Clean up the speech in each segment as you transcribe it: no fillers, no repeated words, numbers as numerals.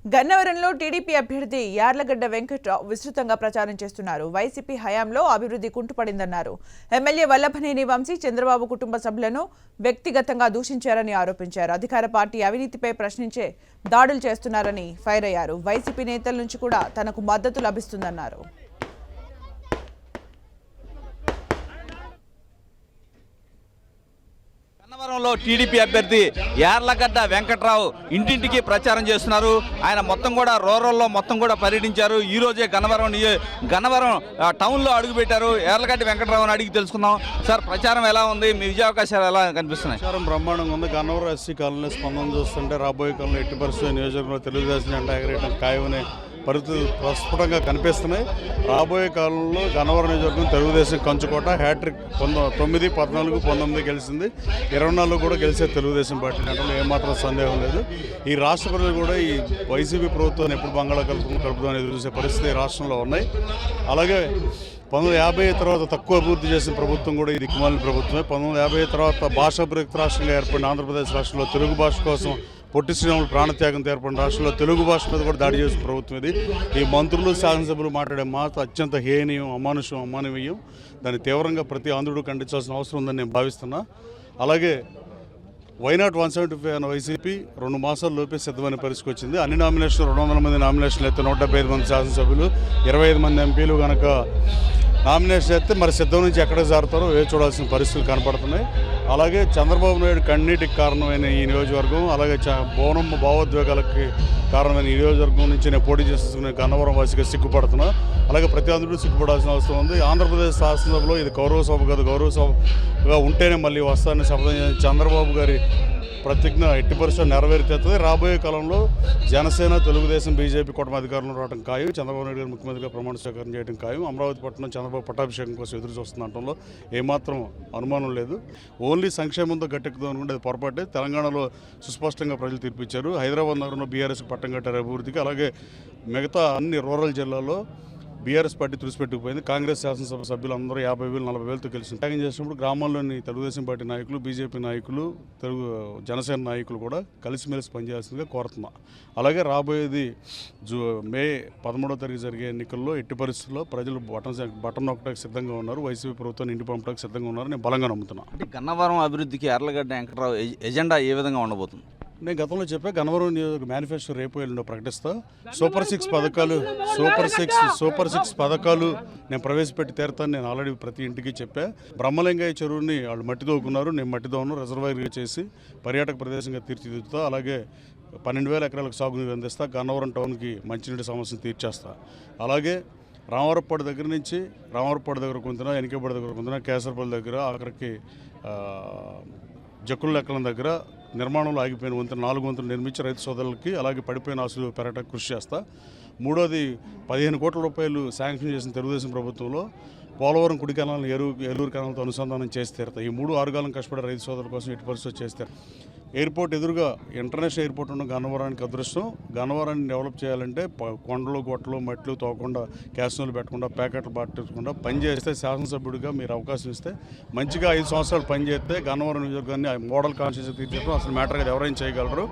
గన్నవరంలో టీడీపీ అభ్యర్థి యార్లగడ్డ వెంకట్రావు విస్తృతంగా ప్రచారం చేస్తున్నారు. వైసీపీ హయాంలో అభివృద్ధి కుంటుపడిందన్నారు. ఎమ్మెల్యే వల్లభనేని వంశీ చంద్రబాబు కుటుంబ సభ్యులను వ్యక్తిగతంగా దూషించారని ఆరోపించారు. అధికార పార్టీ అవినీతిపై ప్రశ్నించే దాడులు చేస్తున్నారని ఫైర్ అయ్యారు. వైసీపీ నేతల నుంచి కూడా తనకు మద్దతు లభిస్తుందన్నారు. గన్నవరంలో టీడీపీ అభ్యర్థి యార్లగడ్డ వెంకట్రావు ఇంటింటికి ప్రచారం చేస్తున్నారు. ఆయన మొత్తం కూడా రూరల్లో మొత్తం కూడా పర్యటించారు. ఈ రోజే గన్నవరం టౌన్లో అడుగుపెట్టారు. యార్లగడ్డ వెంకట్రావుని అడిగి తెలుసుకుందాం. సార్, ప్రచారం ఎలా ఉంది? మీ విజయ అవకాశాలు ఎలా కనిపిస్తున్నాయి? ప్రచారం బ్రహ్మాండంగా ఉంది. గన్నవరం ఎస్సీ కాలనీ స్పందన చూస్తుంటే రాబోయే కాలంలో ఎట్టి పరిస్థితుల్లో నియోజకవర్గంలో తెలుగుదేశం జెండా ఎగరేయడం ఖాయమనే పరిస్థితులు ప్రస్ఫుటంగా కనిపిస్తున్నాయి. రాబోయే కాలంలో గన్నవరం నియోజకవర్గం తెలుగుదేశం కంచుకోట హ్యాట్రిక్ 9, 14, 19 గెలిచింది. 24 కూడా గెలిచే తెలుగుదేశం పార్టీ అంటే ఏమాత్రం సందేహం లేదు. ఈ రాష్ట్ర ప్రజలు కూడా ఈ వైసీపీ ప్రభుత్వాన్ని ఎప్పుడు కలుపుదామని ఎదురు చూసే పరిస్థితి రాష్ట్రంలో ఉన్నాయి. అలాగే 1950 తర్వాత తక్కువ అభివృద్ధి చేసిన ప్రభుత్వం కూడా ఈ దిక్కుమాలిన ప్రభుత్వమే. 1950 తర్వాత భాషాభివృద్ధి రాష్ట్రంగా ఏర్పడిన ఆంధ్రప్రదేశ్ రాష్ట్రంలో తెలుగు భాష కోసం పొట్టి శ్రీరాములు ప్రాణత్యాగం ఏర్పడిన రాష్ట్రంలో తెలుగు భాష మీద కూడా దాడి చేసిన ప్రభుత్వం ఇది. ఈ మంత్రులు శాసనసభ్యులు మాట్లాడే మాట అత్యంత హేనీయం, అమానుషం, అమానవీయం. దాన్ని తీవ్రంగా ప్రతి ఆంధ్రుడు ఖండించాల్సిన అవసరం ఉందని నేను భావిస్తున్నా. అలాగే వైనాట్ 175 అన్న వైసీపీ 2 మాసాల లోపే సిద్ధమైన పరిస్థితికి వచ్చింది. అన్ని నామినేషన్లు 200 మంది నామినేషన్లు అయితే 175 మంది శాసనసభ్యులు, 25 మంది ఎంపీలు కనుక నామినేషన్ అయితే మరి సిద్ధం నుంచి ఎక్కడ జారుతారో చూడాల్సిన పరిస్థితులు కనపడుతున్నాయి. అలాగే చంద్రబాబు నాయుడు కన్నీటికి కారణమైన ఈ నియోజకవర్గం, అలాగే బోనమ్మ భావోద్వేగాలకి కారణమైన ఈ నియోజకవర్గం నుంచి నేను పోటీ చేస్తున్న గన్నవరం వాసిగా సిగ్గుపడుతున్నా. అలాగే ప్రతి అందరూ సిగ్గుపడాల్సిన అవసరం ఉంది. ఆంధ్రప్రదేశ్ శాసనసభలో ఇది గౌరవ సభ కాదు, గౌరవ సభగా ఉంటేనే మళ్ళీ వస్తానని శపథం చేసిన చంద్రబాబు గారి ప్రతిజ్ఞ ఎట్టి పరిస్థితుల్లో నెరవేరుతుంది. రాబోయే కాలంలో జనసేన, తెలుగుదేశం, బీజేపీ కూటమి అధికారంలో రావడం ఖాయం. చంద్రబాబు నాయుడు గారు ముఖ్యమంత్రిగా ప్రమాణ స్వీకారం చేయడం ఖాయం. అమరావతి పట్టణం చంద్రబాబు పట్టాభిషేకం కోసం ఎదురు చూస్తుండటంలో ఏమాత్రం అనుమానం లేదు. ఓన్లీ సంక్షేమంతో గట్టెక్కుదాం అనుకుంటే అది పొరపాటే. తెలంగాణలో సుస్పష్టంగా ప్రజలు తీర్పిచ్చారు. హైదరాబాద్ నగరంలో బీఆర్ఎస్కి పట్టం కట్టారు అభివృద్ధికి. అలాగే మిగతా అన్ని రూరల్ జిల్లాల్లో బీఆర్ఎస్ పార్టీ తుడిచిపెట్టుకుపోయింది. కాంగ్రెస్ శాసనసభ సభ్యులు అందరూ 50,000, 40,000తో కలిసి త్యాగం చేసినప్పుడు గ్రామాల్లోని తెలుగుదేశం పార్టీ నాయకులు, బీజేపీ నాయకులు, జనసేన నాయకులు కూడా కలిసిమెలిసి పనిచేయాల్సిందిగా కోరుతున్నా. అలాగే రాబోయేది మే 13వ తారీఖు జరిగే ఎన్నికల్లో ఎట్టి పరిస్థితుల్లో ప్రజలు బటన్ నొక్కడానికి సిద్ధంగా ఉన్నారు. వైసీపీ ప్రభుత్వాన్ని ఇంటి పంపడానికి సిద్ధంగా ఉన్నారు. నేను బలంగా నమ్ముతున్నా. అంటే గన్నవరం అభివృద్ధికి యార్లగడ్డ వెంకట్రావు ఎజెండా ఏ విధంగా ఉండబోతుంది? నేను గతంలో చెప్పా, గన్నవరం నియోజక మేనిఫెస్టో రేపు ఎల్లుండో ప్రకటిస్తా. సూపర్ సిక్స్ పథకాలు నేను ప్రవేశపెట్టి తీరుతాను. నేను ఆల్రెడీ ప్రతి ఇంటికి చెప్పా. బ్రహ్మలింగయ్య చెరువుని వాళ్ళు మట్టి తవ్వుకున్నారు, నేను మట్టి తవ్వను రిజర్వాయర్గా చేసి పర్యాటక ప్రదేశంగా తీర్చిదిద్దుతా. అలాగే 12,000 ఎకరాలకు సాగునీరు అందిస్తా. గన్నవరం టౌన్కి మంచినీటి సమస్యను తీర్చేస్తా. అలాగే రామవరపాడు దగ్గర కొంత, ఎనికేపాడు దగ్గర కొంత, కేసరపల్లి దగ్గర ఆఖరికి జక్కుల లెక్కల దగ్గర నిర్మాణంలో ఆగిపోయిన వంతులు 4 వంతులు నిర్మించి రైతు సోదరులకి, అలాగే పడిపోయిన ఆస్తులు పెరగడానికి కృషి చేస్తా. మూడోది 15 కోట్ల రూపాయలు శాంక్షన్ చేసిన తెలుగుదేశం ప్రభుత్వంలో పోలవరం కుడి కెనాలను ఏలూరు కెనాలతో అనుసంధానం చేసి తీరుతాయి. ఈ 3 ఆరుగాలం కష్టపడే రైతు సోదరుల కోసం ఎట్టి పరిస్థితులు చేస్తారు. ఎయిర్పోర్ట్ ఎదురుగా ఇంటర్నేషనల్ ఎయిర్పోర్ట్ ఉన్న గన్నవరానికి అదృష్టం. గన్నవరాన్ని డెవలప్ చేయాలంటే కొండలు, గొట్టలు, మట్లు తోకుండా, క్యాసినోలు పెట్టకుండా, ప్యాకెట్లు పట్టకుండా పనిచేస్తే శాసనసభ్యుడిగా మీరు అవకాశం ఇస్తే మంచిగా 5 సంవత్సరాలు పనిచేస్తే గన్నవరం నియోజకవర్గాన్ని మోడల్ కాన్స్టిట్యూన్సీ తీర్చడం అసలు మ్యాటర్గా ఎవరైనా చేయగలరు.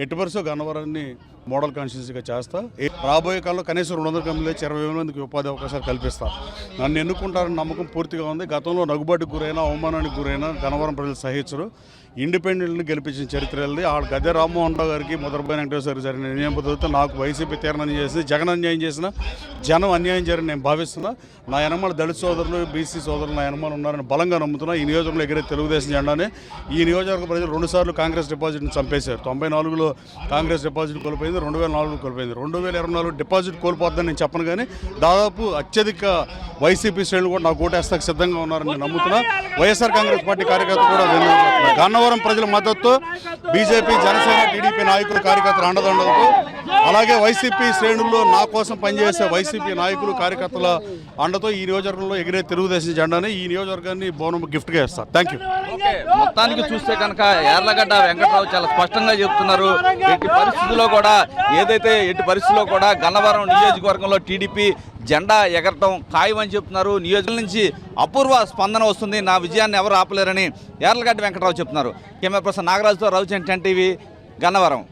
ఎట్టి పరిస్థితుల్లో గన్నవరాన్ని మోడల్ కాన్స్టిట్యూన్సీగా చేస్తా. రాబోయే కాలంలో కనీసం 200 కంపెనీలు 20,000 మందికి ఉపాధి అవకాశాలు కల్పిస్తా. నన్ను ఎన్నుకుంటారని నమ్మకం పూర్తిగా ఉంది. గతంలో నగుబాటుకు గురైనా, అవమానానికి గురైనా గన్నవరం ప్రజలు సహించరు. ఇండిపెండెంట్ని గెలిపించిన చరిత్ర వెళ్ళి ఆ గద్దె రామ్మోహన్ రావు గారికి, మొదలపై వెంకటేశ్వర గారికి జరిగిన నిర్ణయం పద్ధతితో నాకు వైసీపీ తీరణ చేసి జగన్ అన్యాయం చేసిన జనం అన్యాయం జరిగిన నేను భావిస్తున్నా. నా యనమాల దళిత సోదరులు, బీసీ సోదరులు నా యనమాలు ఉన్నారని బలంగా నమ్ముతున్నా. ఈ నియోజకవర్గంలో ఎగిరే తెలుగుదేశం జెండానే. ఈ నియోజకవర్గ ప్రజలు 2 సార్లు కాంగ్రెస్ డిపాజిట్ని చంపేశారు. 94లో కాంగ్రెస్ డిపాజిట్ కోల్పోయింది, 2004లో కోల్పోయింది. 2024 డిపాజిట్ కోల్పోతుందని నేను చెప్పను, కానీ దాదాపు అత్యధిక వైసీపీ శ్రేణులు కూడా నాకు ఓటేస్తాకు సిద్ధంగా ఉన్నారని నేను నమ్ముతున్నా. వైఎస్ఆర్ కాంగ్రెస్ పార్టీ కార్యకర్తలు కూడా గన్నవరం ప్రజల మద్దతు, బీజేపీ, జనసేన, టీడీపీ నాయకులు, కార్యకర్తల అండదండలతో, అలాగే వైసీపీ శ్రేణుల్లో నా కోసం పనిచేసే వైసీపీ నాయకులు, కార్యకర్తల అండతో ఈ నియోజకవర్గంలో ఎగిరే తెలుగుదేశం జెండాని ఈ నియోజకవర్గాన్ని బోనం గిఫ్ట్గా ఇస్తారు. Thank you. మొత్తానికి చూస్తే కనుక యార్లగడ్డ వెంకట్రావు చాలా స్పష్టంగా చెప్తున్నారు. ఎట్టి పరిస్థితుల్లో కూడా గన్నవరం నియోజకవర్గంలో టీడీపీ జెండా ఎగరటం ఖాయమని చెప్తున్నారు. నియోజకవర్గం నుంచి అపూర్వ స్పందన వస్తుంది. నా విజయాన్ని ఎవరు ఆపలేరని యార్లగడ్డ వెంకట్రావు చెప్తున్నారు. కెమెరా పర్సన్ నాగరాజుతో రవిచంద్ర, 10 టీవీ, గన్నవరం.